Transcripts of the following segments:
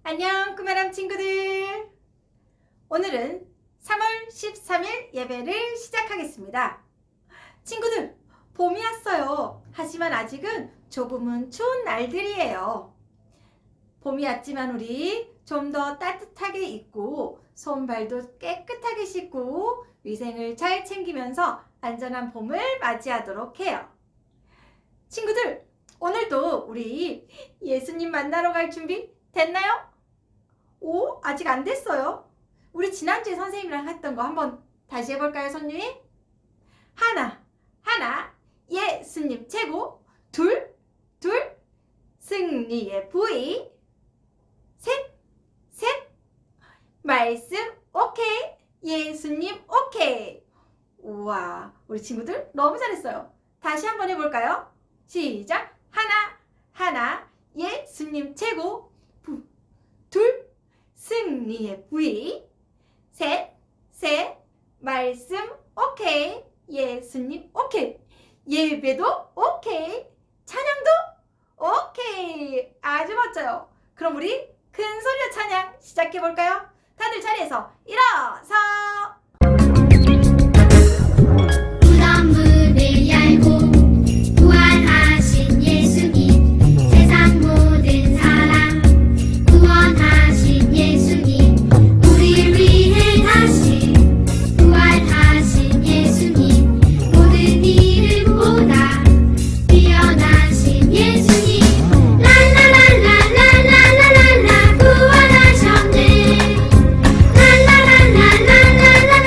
안녕 꿈아람 친구들, 오늘은 3월 13일 예배를 시작하겠습니다. 친구들, 봄이 왔어요. 하지만 아직은 조금은 추운 날들이에요. 봄이 왔지만 우리 좀 더 따뜻하게 입고 손발도 깨끗하게 씻고 위생을 잘 챙기면서 안전한 봄을 맞이하도록 해요. 친구들, 오늘도 우리 예수님 만나러 갈 준비 됐나요? 오, 아직 안 됐어요. 우리 지난주에 선생님이랑 했던 거 한번 다시 해볼까요, 선생님? 하나, 예수님 최고. 둘, 승리의 부위. 셋, 말씀 오케이. 예수님 오케이. 우와, 우리 친구들 너무 잘했어요. 다시 한번 해볼까요? 시작. 하나, 예수님 최고. 둘, 승리의 부위. 셋, 말씀 오케이. 예수님 오케이. 예배도 오케이. 찬양도 오케이. 아주 멋져요. 그럼 우리 큰 소리로 찬양 시작해볼까요? 다들 자리에서 일어서. 무덤 문을 열고 부활하신 예수님, 세상 모든 사람 구원하신 예수님, 우리를 위해 다시 부활하신 예수님, 모든 이름보다 뛰어나신 예수님, 랄라랄라랄라랄라 구원하셨네, 랄라랄라랄라랄라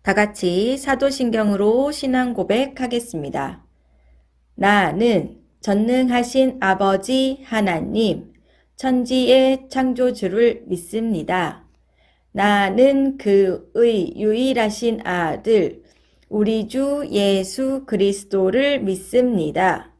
다 같이 사도신경으로 신앙 고백하겠습니다. 나는 전능하신 아버지 하나님, 천지의 창조주를 믿습니다. 나는 그의 유일하신 아들, 우리 주 예수 그리스도를 믿습니다.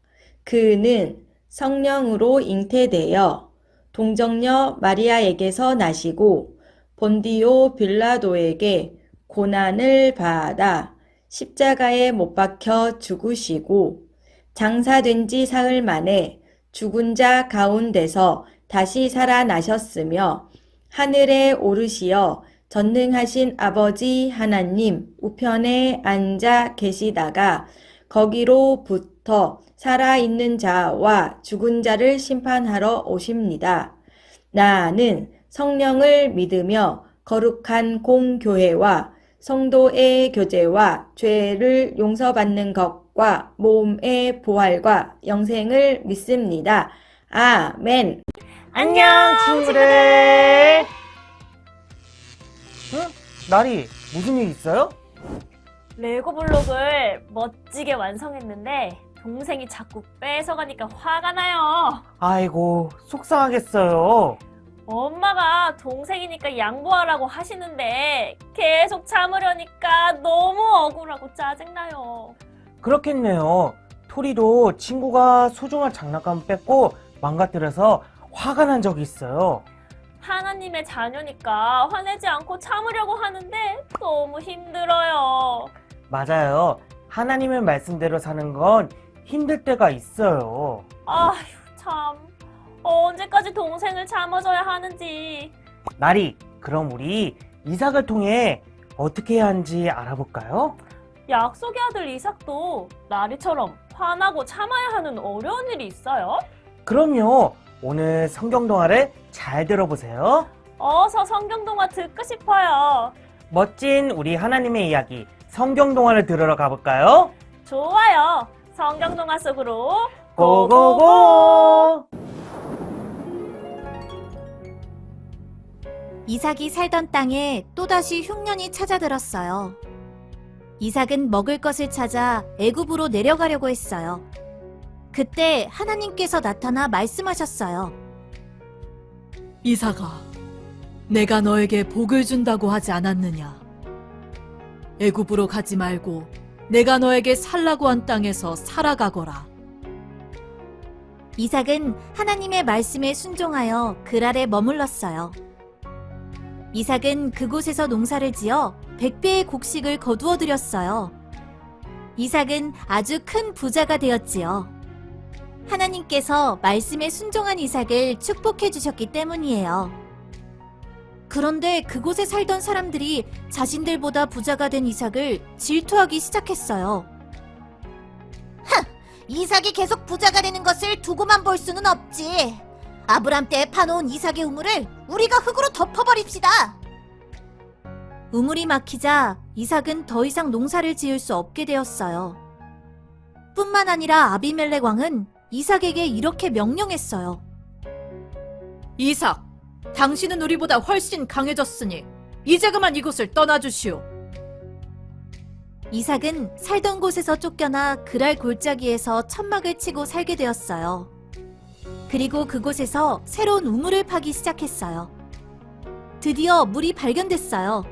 그는 성령으로 잉태되어 동정녀 마리아에게서 나시고 본디오 빌라도에게 고난을 받아 십자가에 못 박혀 죽으시고 장사된 지 사흘 만에 죽은 자 가운데서 다시 살아나셨으며 하늘에 오르시어 전능하신 아버지 하나님 우편에 앉아 계시다가 거기로부터 살아있는 자와 죽은 자를 심판하러 오십니다. 나는 성령을 믿으며 거룩한 공교회와 성도의 교제와 죄를 용서받는 것과 몸의 부활과 영생을 믿습니다. 아멘. 안녕, 친구들. 응? 나리, 무슨 일 있어요? 레고 블록을 멋지게 완성했는데 동생이 자꾸 뺏어가니까 화가 나요. 아이고, 속상하겠어요. 엄마가 동생이니까 양보하라고 하시는데 계속 참으려니까 너무 억울하고 짜증나요. 그렇겠네요. 토리도 친구가 소중한 장난감 뺏고 망가뜨려서 화가 난 적이 있어요. 하나님의 자녀니까 화내지 않고 참으려고 하는데 너무 힘들어요. 맞아요. 하나님의 말씀대로 사는 건 힘들 때가 있어요. 아휴 참 언제까지 동생을 참아줘야 하는지. 나리, 그럼 우리 이삭을 통해 어떻게 해야 하는지 알아볼까요? 약속의 아들 이삭도 나리처럼 화나고 참아야 하는 어려운 일이 있어요? 그럼요. 오늘 성경 동화를 잘 들어보세요. 어서 성경 동화 듣고 싶어요. 멋진 우리 하나님의 이야기 성경 동화를 들으러 가볼까요? 좋아요. 성경 동화 속으로 고고고! 이삭이 살던 땅에 또다시 흉년이 찾아들었어요. 이삭은 먹을 것을 찾아 애굽으로 내려가려고 했어요. 그때 하나님께서 나타나 말씀하셨어요. 이삭아, 내가 너에게 복을 준다고 하지 않았느냐? 애굽으로 가지 말고 내가 너에게 살라고 한 땅에서 살아가거라. 이삭은 하나님의 말씀에 순종하여 그랄에 머물렀어요. 이삭은 그곳에서 농사를 지어 100배의 곡식을 거두어 들였어요. 이삭은 아주 큰 부자가 되었지요. 하나님께서 말씀에 순종한 이삭을 축복해 주셨기 때문이에요. 그런데 그곳에 살던 사람들이 자신들보다 부자가 된 이삭을 질투하기 시작했어요. 이삭이 계속 부자가 되는 것을 두고만 볼 수는 없지. 아브람 때에 파놓은 이삭의 우물을 우리가 흙으로 덮어버립시다. 우물이 막히자 이삭은 더 이상 농사를 지을 수 없게 되었어요. 뿐만 아니라 아비멜렉 왕은 이삭에게 이렇게 명령했어요. 이삭, 당신은 우리보다 훨씬 강해졌으니 이제 그만 이곳을 떠나주시오. 이삭은 살던 곳에서 쫓겨나 그랄 골짜기에서 천막을 치고 살게 되었어요. 그리고 그곳에서 새로운 우물을 파기 시작했어요. 드디어 물이 발견됐어요.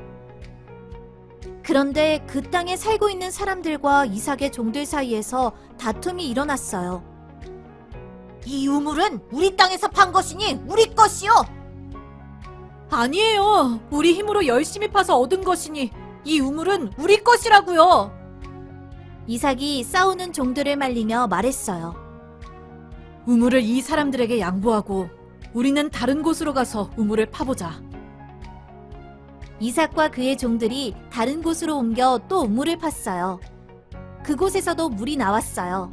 그런데 그 땅에 살고 있는 사람들과 이삭의 종들 사이에서 다툼이 일어났어요. 이 우물은 우리 땅에서 판 것이니 우리 것이요. 아니에요. 우리 힘으로 열심히 파서 얻은 것이니 이 우물은 우리 것이라고요. 이삭이 싸우는 종들을 말리며 말했어요. 우물을 이 사람들에게 양보하고 우리는 다른 곳으로 가서 우물을 파보자. 이삭과 그의 종들이 다른 곳으로 옮겨 또 우물을 팠어요. 그곳에서도 물이 나왔어요.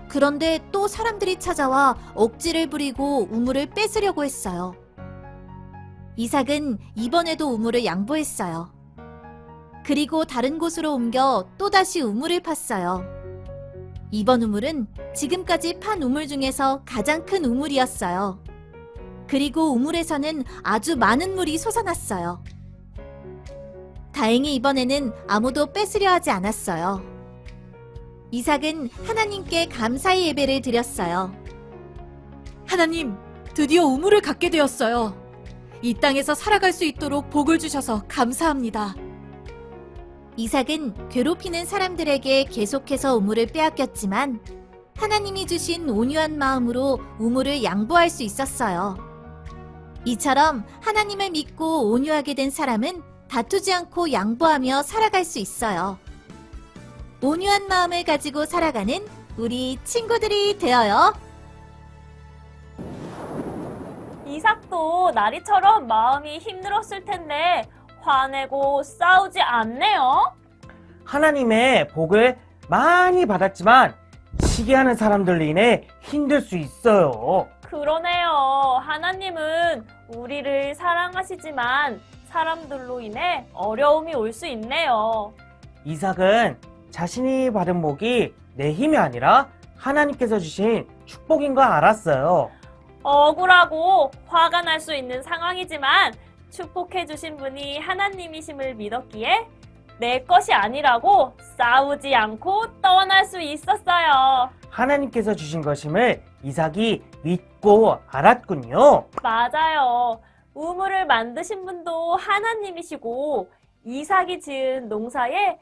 그런데 또 사람들이 찾아와 억지를 부리고 우물을 뺏으려고 했어요. 이삭은 이번에도 우물을 양보했어요. 그리고 다른 곳으로 옮겨 또다시 우물을 팠어요. 이번 우물은 지금까지 판 우물 중에서 가장 큰 우물이었어요. 그리고 우물에서는 아주 많은 물이 솟아났어요. 다행히 이번에는 아무도 뺏으려 하지 않았어요. 이삭은 하나님께 감사의 예배를 드렸어요. 하나님, 드디어 우물을 갖게 되었어요. 이 땅에서 살아갈 수 있도록 복을 주셔서 감사합니다. 이삭은 괴롭히는 사람들에게 계속해서 우물을 빼앗겼지만 하나님이 주신 온유한 마음으로 우물을 양보할 수 있었어요. 이처럼 하나님을 믿고 온유하게 된 사람은 다투지 않고 양보하며 살아갈 수 있어요. 온유한 마음을 가지고 살아가는 우리 친구들이 되어요. 이삭도 나리처럼 마음이 힘들었을 텐데 화내고 싸우지 않네요. 하나님의 복을 많이 받았지만 시기하는 사람들로 인해 힘들 수 있어요. 그러네요. 하나님은 우리를 사랑하시지만 사람들로 인해 어려움이 올 수 있네요. 이삭은 자신이 받은 복이 내 힘이 아니라 하나님께서 주신 축복인 걸 알았어요. 억울하고 화가 날 수 있는 상황이지만 축복해 주신 분이 하나님이심을 믿었기에 내 것이 아니라고 싸우지 않고 떠날 수 있었어요. 하나님께서 주신 것임을 이삭이 믿고 알았군요. 맞아요. 우물을 만드신 분도 하나님이시고 이삭이 지은 농사에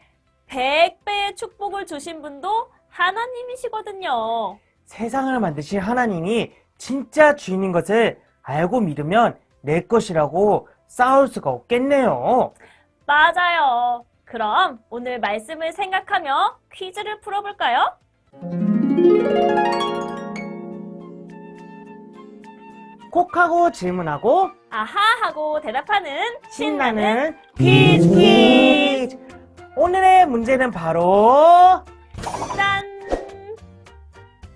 100배의 축복을 주신 분도 하나님이시거든요. 세상을 만드신 하나님이 진짜 주인인 것을 알고 믿으면 내 것이라고 싸울 수가 없겠네요. 맞아요. 그럼 오늘 말씀을 생각하며 퀴즈를 풀어볼까요? 콕 하고 질문하고 아하 하고 대답하는 신나는 퀴즈! 오늘의 문제는 바로 짠!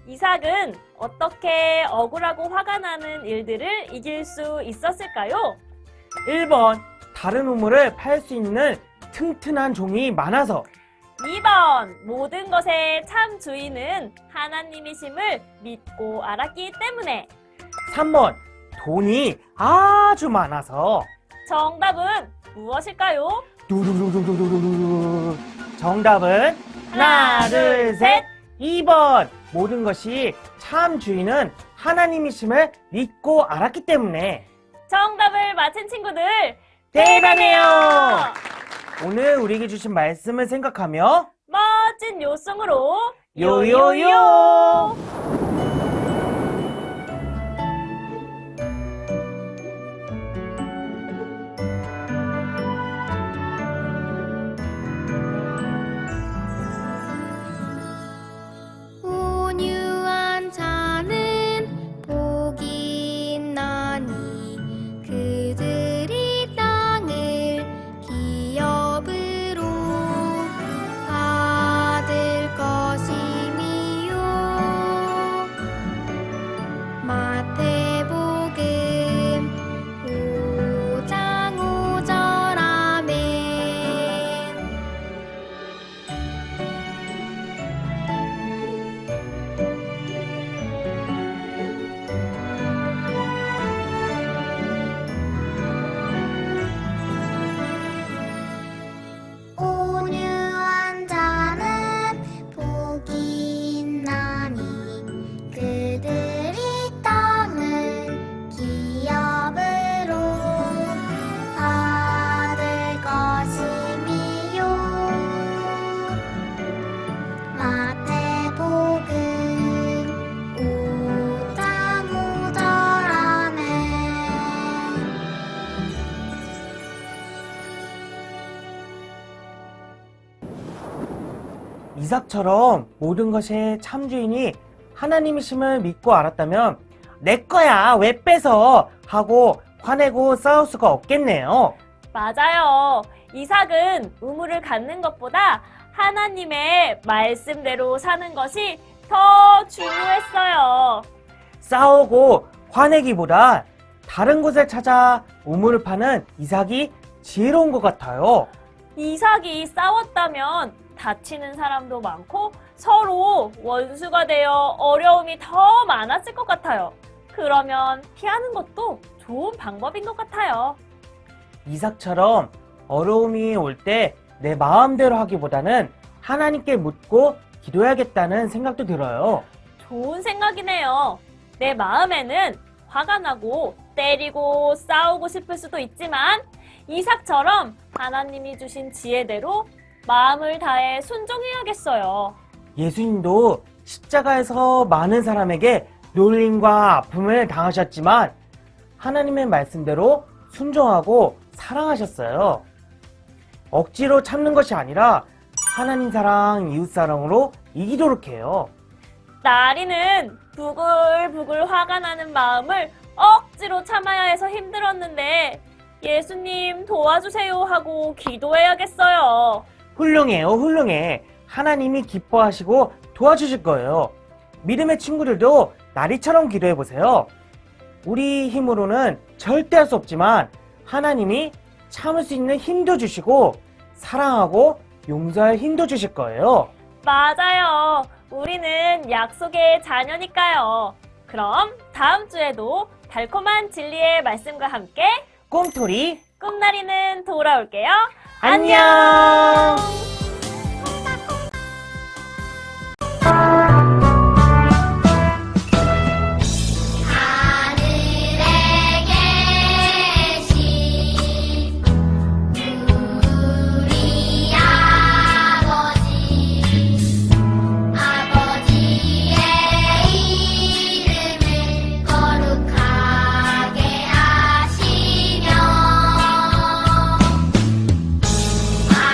이삭은 어떻게 억울하고 화가 나는 일들을 이길 수 있었을까요? 1번 다른 우물을 팔 수 있는 튼튼한 종이 많아서 2번 모든 것의 참 주인은 하나님이심을 믿고 알았기 때문에 3번 돈이 아주 많아서 정답은 무엇일까요? 두루루루루루루루 정답은 하나 둘 셋 2번 모든 것이 참 주인은 하나님이심을 믿고 알았기 때문에 정답을 맞힌 친구들 대단해요! 오늘 우리에게 주신 말씀을 생각하며 멋진 요송으로 요요요! 온유한 자는 복이 있나니 그들이 땅을 기업으로 받을 것이미요. 마태복음 5장 5절 아멘. 온유한 자는 복이 있나니 그들이 땅을 기업으로 받을 것이미요. 마태복음 5장 5절 아멘. 이삭처럼 모든 것의 참주인이 하나님이심을 믿고 알았다면 내 거야 왜 뺏어 하고 화내고 싸울 수가 없겠네요. 맞아요. 이삭은 우물을 갖는 것보다 하나님의 말씀대로 사는 것이 더 중요했어요. 싸우고 화내기보다 다른 곳을 찾아 우물을 파는 이삭이 지혜로운 것 같아요. 이삭이 싸웠다면 다치는 사람도 많고 서로 원수가 되어 어려움이 더 많았을 것 같아요. 그러면 피하는 것도 좋은 방법인 것 같아요. 이삭처럼 어려움이 올 때 내 마음대로 하기보다는 하나님께 묻고 기도해야겠다는 생각도 들어요. 좋은 생각이네요. 내 마음에는 화가 나고 때리고 싸우고 싶을 수도 있지만 이삭처럼 하나님이 주신 지혜대로 마음을 다해 순종해야겠어요. 예수님도 십자가에서 많은 사람에게 놀림과 아픔을 당하셨지만 하나님의 말씀대로 순종하고 사랑하셨어요. 억지로 참는 것이 아니라 하나님 사랑, 이웃 사랑으로 이기도록 해요. 나리는 부글부글 화가 나는 마음을 억지로 참아야 해서 힘들었는데 예수님 도와주세요 하고 기도해야겠어요. 훌륭해요, 훌륭해. 하나님이 기뻐하시고 도와주실 거예요. 믿음의 친구들도 나리처럼 기도해보세요. 우리 힘으로는 절대 할 수 없지만 하나님이 참을 수 있는 힘도 주시고 사랑하고 용서할 힘도 주실 거예요. 맞아요. 우리는 약속의 자녀니까요. 그럼 다음 주에도 달콤한 진리의 말씀과 함께 꿈토리 꿈나리는 돌아올게요. 안녕. 하늘에 계신 우리 아버지의 이름을 거룩하게 하시며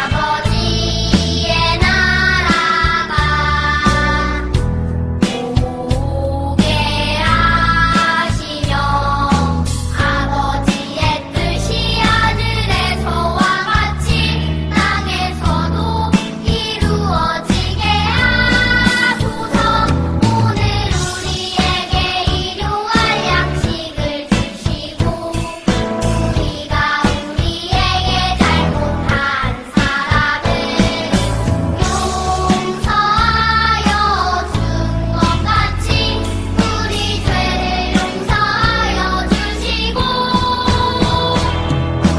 아버지의 나라가 오게 하시며 아버지의 뜻이 하늘에서와 같이 땅에서도 이루어지게 하소서. 오늘 우리에게 일용할 양식을 주시고 우리가 우리에게 잘못한 사람을 용서하여 준 것 같이 우리 죄를 용서하여 주시고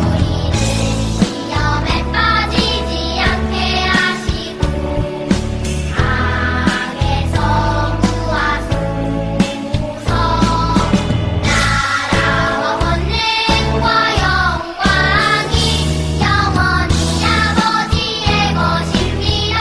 우리를 시험에 빠지지 않게 하시고 악에서 구하소서. 나라와 권능과 영광이 영원히 아버지의 것입니다.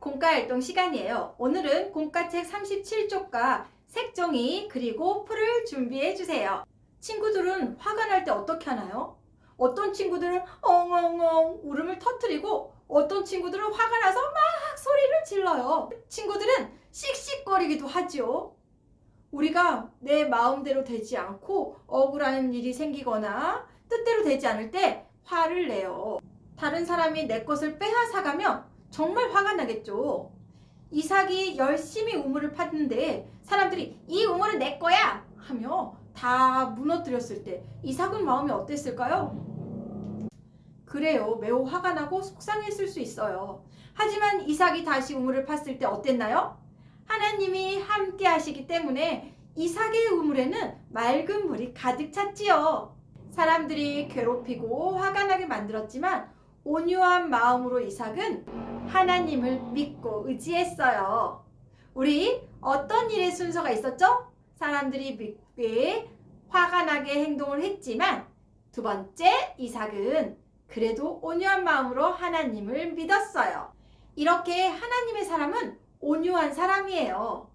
공과 활동 시간이에요. 오늘은 공과책 37쪽과 색종이 그리고 풀을 준비해 주세요. 친구들은 화가 날 때 어떻게 하나요? 어떤 친구들은 엉엉엉 울음을 터뜨리고 어떤 친구들은 화가 나서 막 소리를 질러요. 친구들은 씩씩거리기도 하지요. 우리가 내 마음대로 되지 않고 억울한 일이 생기거나 뜻대로 되지 않을 때 화를 내요. 다른 사람이 내 것을 빼앗아가면 정말 화가 나겠죠. 이삭이 열심히 우물을 팠는데 사람들이 이 우물은 내 거야 하며 다 무너뜨렸을 때 이삭은 마음이 어땠을까요? 그래요. 매우 화가 나고 속상했을 수 있어요. 하지만 이삭이 다시 우물을 팠을 때 어땠나요? 하나님이 함께 하시기 때문에 이삭의 우물에는 맑은 물이 가득 찼지요. 사람들이 괴롭히고 화가 나게 만들었지만 온유한 마음으로 이삭은 하나님을 믿고 의지했어요. 우리 어떤 일의 순서가 있었죠? 사람들이 믿게 화가 나게 행동을 했지만 두 번째 이삭은 그래도 온유한 마음으로 하나님을 믿었어요. 이렇게 하나님의 사람은 온유한 사람이에요.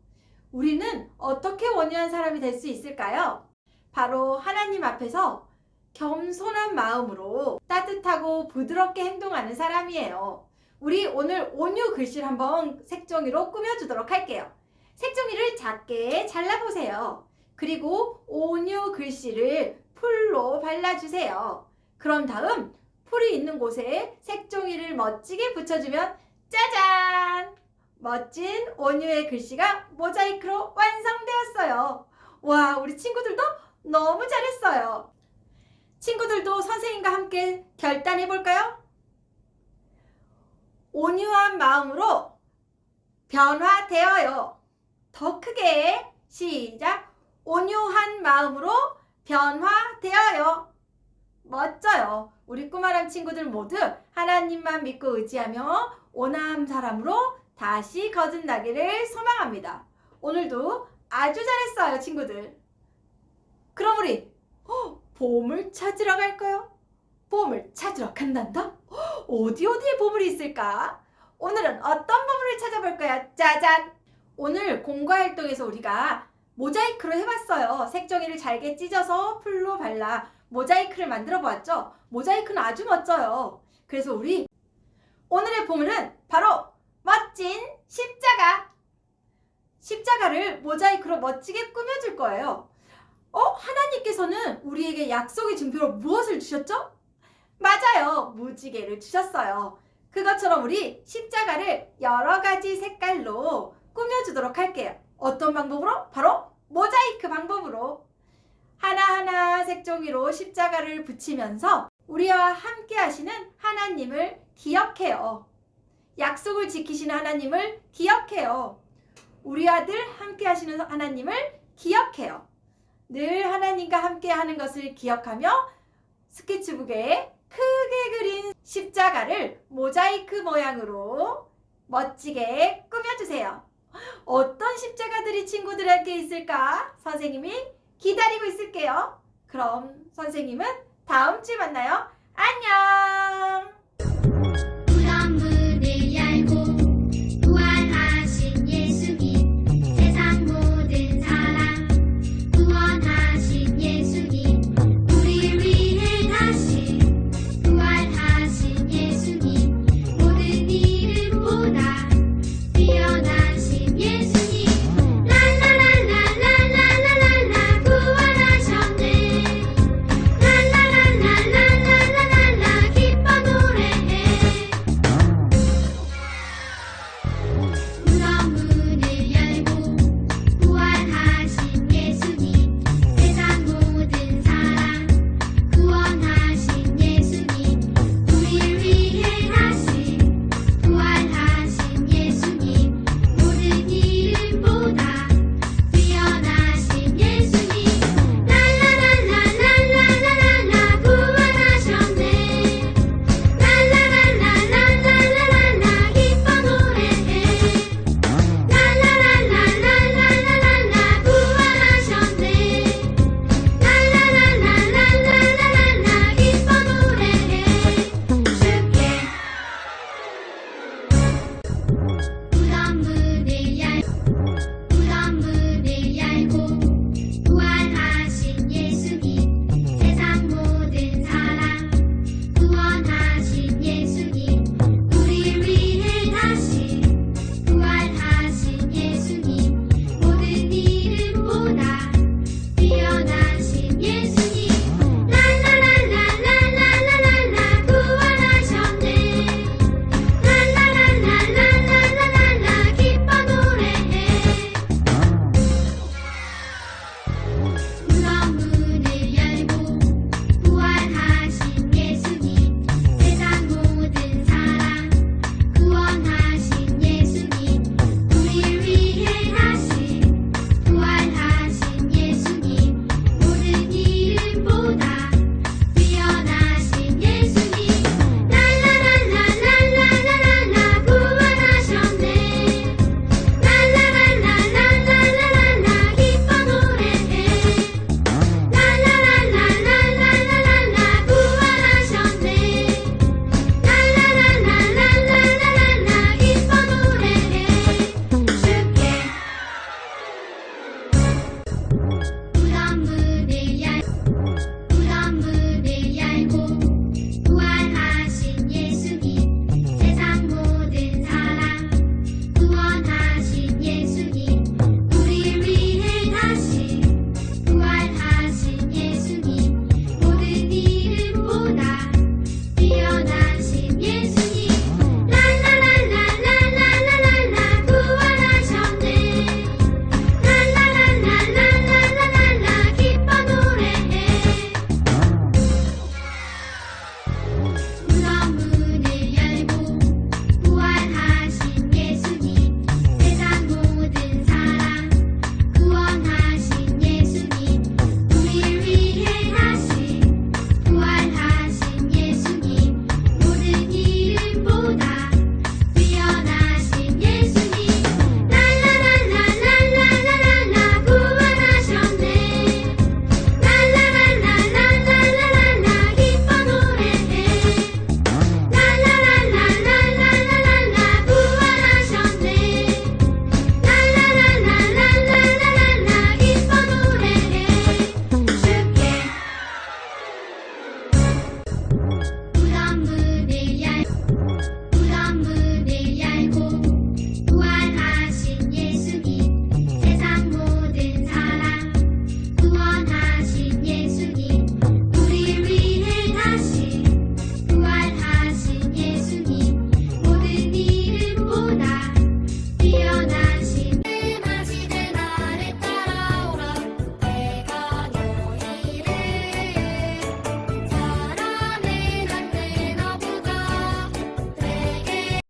우리는 어떻게 온유한 사람이 될 수 있을까요? 바로 하나님 앞에서 겸손한 마음으로 따뜻하고 부드럽게 행동하는 사람이에요. 우리 오늘 온유 글씨를 한번 색종이로 꾸며주도록 할게요. 색종이를 작게 잘라보세요. 그리고 온유 글씨를 풀로 발라주세요. 그런 다음 풀이 있는 곳에 색종이를 멋지게 붙여주면 짜잔! 멋진 온유의 글씨가 모자이크로 완성되었어요. 와, 우리 친구들도 너무 잘했어요. 친구들도 선생님과 함께 결단해 볼까요? 온유한 마음으로 변화되어요. 더 크게 시작. 온유한 마음으로 변화되어요. 멋져요. 우리 꾸마람 친구들 모두 하나님만 믿고 의지하며 온화한 사람으로 다시 거듭나기를 소망합니다. 오늘도 아주 잘했어요, 친구들. 그럼 우리 보물 찾으러 갈까요? 보물 찾으러 간단다? 어디에 보물이 있을까? 오늘은 어떤 보물을 찾아볼까요? 짜잔! 오늘 공과 활동에서 우리가 모자이크로 해봤어요. 색종이를 잘게 찢어서 풀로 발라 모자이크를 만들어 보았죠. 모자이크는 아주 멋져요. 그래서 우리 오늘의 보물은 바로 멋진 십자가! 십자가를 모자이크로 멋지게 꾸며줄 거예요. 하나님께서는 우리에게 약속의 증표로 무엇을 주셨죠? 맞아요. 무지개를 주셨어요. 그것처럼 우리 십자가를 여러 가지 색깔로 꾸며주도록 할게요. 어떤 방법으로? 바로 모자이크 방법으로. 하나하나 색종이로 십자가를 붙이면서 우리와 함께 하시는 하나님을 기억해요. 약속을 지키시는 하나님을 기억해요. 우리와 늘 함께 하시는 하나님을 기억해요. 늘 하나님과 함께 하는 것을 기억하며 스케치북에 크게 그린 십자가를 모자이크 모양으로 멋지게 꾸며주세요. 어떤 십자가들이 친구들에게 있을까? 선생님이 기다리고 있을게요. 그럼 선생님은 다음 주에 만나요. 안녕!